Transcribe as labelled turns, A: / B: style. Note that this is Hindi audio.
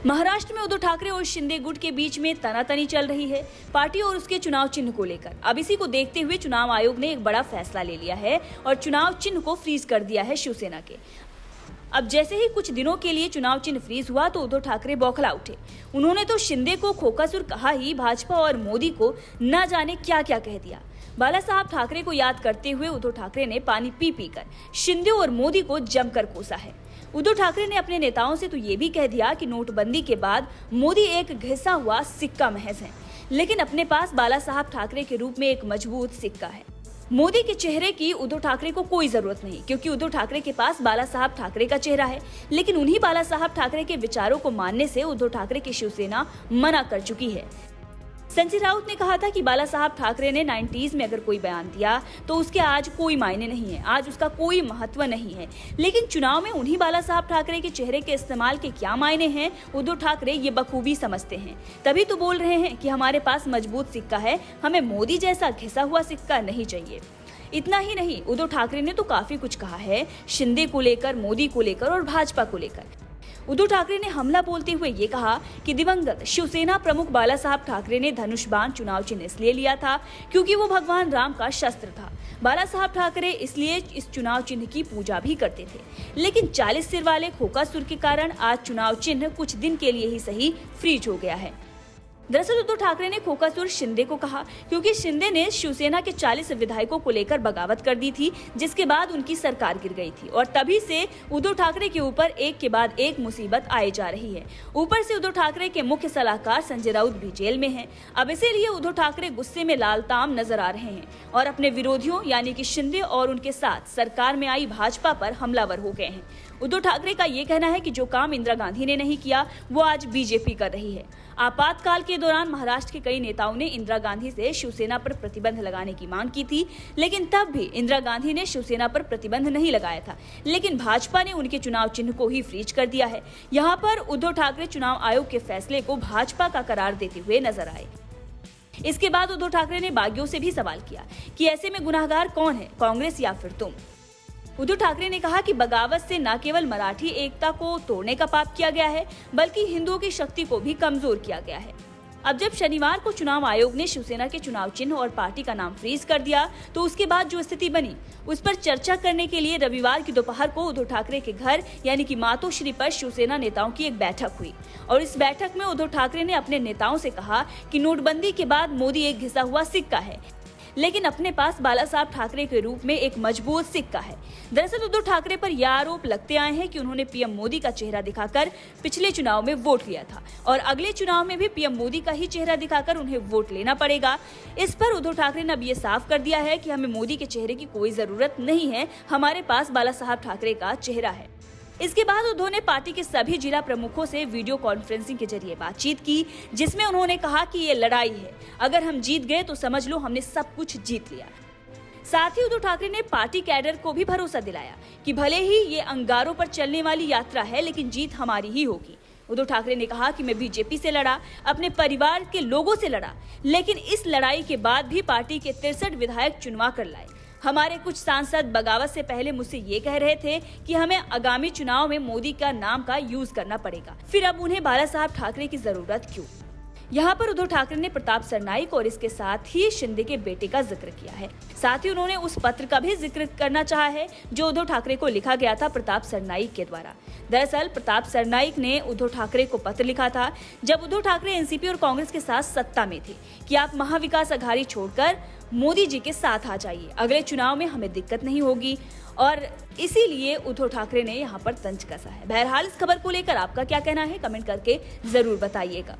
A: महाराष्ट्र में उद्धव ठाकरे और शिंदे गुट के बीच में तनातनी चल रही है पार्टी और उसके चुनाव चिन्ह को लेकर। अब इसी को देखते हुए चुनाव आयोग ने एक बड़ा फैसला ले लिया है और चुनाव चिन्ह को फ्रीज कर दिया है शिवसेना के। अब जैसे ही कुछ दिनों के लिए चुनाव चिन्ह फ्रीज हुआ तो उद्धव ठाकरे बौखला उठे। उन्होंने तो शिंदे को खोखासुर कहा ही, भाजपा और मोदी को न जाने क्या क्या कह दिया। बाला साहब ठाकरे को याद करते हुए उद्धव ठाकरे ने पानी पी पी कर शिंदे और मोदी को जमकर कोसा है। उद्धव ठाकरे ने अपने नेताओं से तो ये भी कह दिया कि नोटबंदी के बाद मोदी एक घिसा हुआ सिक्का महज है, लेकिन अपने पास बाला साहब ठाकरे के रूप में एक मजबूत सिक्का है। मोदी के चेहरे की उद्धव ठाकरे को कोई जरूरत नहीं, क्योंकि उद्धव ठाकरे के पास बाला साहब ठाकरे का चेहरा है। लेकिन उन्हीं बाला साहब ठाकरे के विचारों को मानने से उद्धव ठाकरे की शिवसेना मना कर चुकी है। संजय राउत ने कहा था कि बाला साहब ठाकरे ने 90s में अगर कोई बयान दिया तो उसके आज कोई मायने नहीं है, आज उसका कोई महत्व नहीं है। लेकिन चुनाव में उन्हीं बाला साहब ठाकरे के चेहरे के इस्तेमाल के क्या मायने हैं, उद्धव ठाकरे ये बखूबी समझते हैं। तभी तो बोल रहे हैं कि हमारे पास मजबूत सिक्का है, हमें मोदी जैसा घिसा हुआ सिक्का नहीं चाहिए। इतना ही नहीं, उद्धव ठाकरे ने तो काफी कुछ कहा है शिंदे को लेकर, मोदी को लेकर और भाजपा को लेकर। उद्धव ठाकरे ने हमला बोलते हुए ये कहा कि दिवंगत शिवसेना प्रमुख बाला साहब ठाकरे ने धनुष बाण चुनाव चिन्ह इसलिए लिया था क्योंकि वो भगवान राम का शस्त्र था। बाला साहब ठाकरे इसलिए इस चुनाव चिन्ह की पूजा भी करते थे। लेकिन 40 सिर वाले खोखासुर के कारण आज चुनाव चिन्ह कुछ दिन के लिए ही सही फ्रीज हो गया है। दरअसल उद्धव ठाकरे ने खोखासुर शिंदे को कहा क्योंकि शिंदे ने शिवसेना के 40 विधायकों को लेकर बगावत कर दी थी, जिसके बाद उनकी सरकार गिर गई थी और तभी से उद्धव ठाकरे के ऊपर एक के बाद एक मुसीबत आई जा रही है। ऊपर से उद्धव ठाकरे के मुख्य सलाहकार संजय राउत भी जेल में हैं। अब इसीलिए उद्धव ठाकरे गुस्से में लालताम नजर आ रहे हैं और अपने विरोधियों यानी कि शिंदे और उनके साथ सरकार में आई भाजपा पर हमलावर हो गए हैं। उद्धव ठाकरे का ये कहना है कि जो काम इंदिरा गांधी ने नहीं किया वो आज बीजेपी कर रही है। आपातकाल के दौरान महाराष्ट्र के कई नेताओं ने इंदिरा गांधी से शिवसेना पर प्रतिबंध लगाने की मांग की थी, लेकिन तब भी इंदिरा गांधी ने शिवसेना पर प्रतिबंध नहीं लगाया था। लेकिन भाजपा ने उनके चुनाव चिन्ह को ही फ्रीज कर दिया है। यहाँ पर उद्धव ठाकरे चुनाव आयोग के फैसले को भाजपा का करार देते हुए नजर आए। इसके बाद उद्धव ठाकरे ने बागियों से भी सवाल किया कि ऐसे में गुनाहगार कौन है, कांग्रेस या फिर तुम। उद्धव ठाकरे ने कहा कि बगावत से न केवल मराठी एकता को तोड़ने का पाप किया गया है, बल्कि हिंदुओं की शक्ति को भी कमजोर किया गया है। अब जब शनिवार को चुनाव आयोग ने शिवसेना के चुनाव चिन्ह और पार्टी का नाम फ्रीज कर दिया तो उसके बाद जो स्थिति बनी उस पर चर्चा करने के लिए रविवार की दोपहर को उद्धव ठाकरे के घर यानी कि मातोश्री पर शिवसेना नेताओं की एक बैठक हुई और इस बैठक में उद्धव ठाकरे ने अपने नेताओं से कहा कि नोटबंदी के बाद मोदी एक घिसा हुआ सिक्का है, लेकिन अपने पास बाला साहब ठाकरे के रूप में एक मजबूत सिक्का है। दरअसल उद्धव ठाकरे पर यह आरोप लगते आए हैं कि उन्होंने पीएम मोदी का चेहरा दिखाकर पिछले चुनाव में वोट लिया था और अगले चुनाव में भी पीएम मोदी का ही चेहरा दिखाकर उन्हें वोट लेना पड़ेगा। इस पर उद्धव ठाकरे ने अब ये साफ कर दिया है कि हमें मोदी के चेहरे की कोई जरूरत नहीं है, हमारे पास बाला साहब ठाकरे का चेहरा है। इसके बाद उद्धव ने पार्टी के सभी जिला प्रमुखों से वीडियो कॉन्फ्रेंसिंग के जरिए बातचीत की, जिसमें उन्होंने कहा कि ये लड़ाई है, अगर हम जीत गए तो समझ लो हमने सब कुछ जीत लिया। साथ ही उद्धव ठाकरे ने पार्टी कैडर को भी भरोसा दिलाया कि भले ही ये अंगारों पर चलने वाली यात्रा है, लेकिन जीत हमारी ही होगी। उद्धव ठाकरे ने कहा कि मैं बीजेपी से लड़ा, अपने परिवार के लोगों से लड़ा, लेकिन इस लड़ाई के बाद भी पार्टी के 63 विधायक चुनवा कर लाए। हमारे कुछ सांसद बगावत से पहले मुझसे ये कह रहे थे कि हमें आगामी चुनाव में मोदी का नाम का यूज करना पड़ेगा, फिर अब उन्हें बाला साहब ठाकरे की जरूरत क्यों। यहाँ पर उद्धव ठाकरे ने प्रताप सरनाईक और इसके साथ ही शिंदे के बेटे का जिक्र किया है। साथ ही उन्होंने उस पत्र का भी जिक्र करना चाहा है जो उद्धव ठाकरे को लिखा गया था प्रताप सरनाईक के द्वारा। दरअसल प्रताप सरनाईक ने उद्धव ठाकरे को पत्र लिखा था जब उद्धव ठाकरे एनसीपी और कांग्रेस के साथ सत्ता में थे कि आप महाविकास अघाड़ी छोड़कर मोदी जी के साथ आ जाइए, अगले चुनाव में हमें दिक्कत नहीं होगी, और इसीलिए उद्धव ठाकरे ने यहाँ पर तंज कसा है। बहरहाल इस खबर को लेकर आपका क्या कहना है, कमेंट करके जरूर बताइएगा।